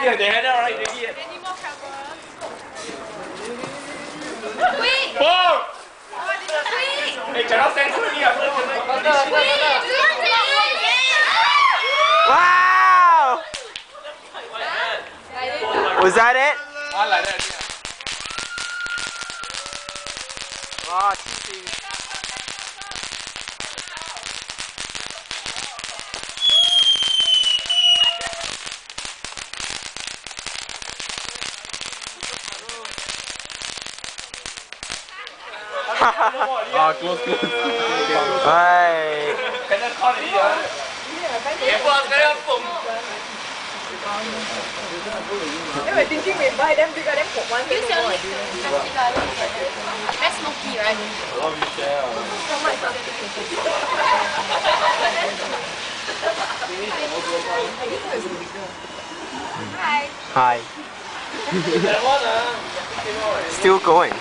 人哋喺度啦，你啲嘢。Animal cover. Squeak. Four. Squeak. 你仲有聲出啲啊 Wow! Was that it? 啊嚟嚟啲啊！哇，黐線！啊，close close。唉，跟住 call 你啊！你幫我睇下縫。因為電子麵包係點比較點焗穩啲。That's smoky, right? Hi. Hi. Still going.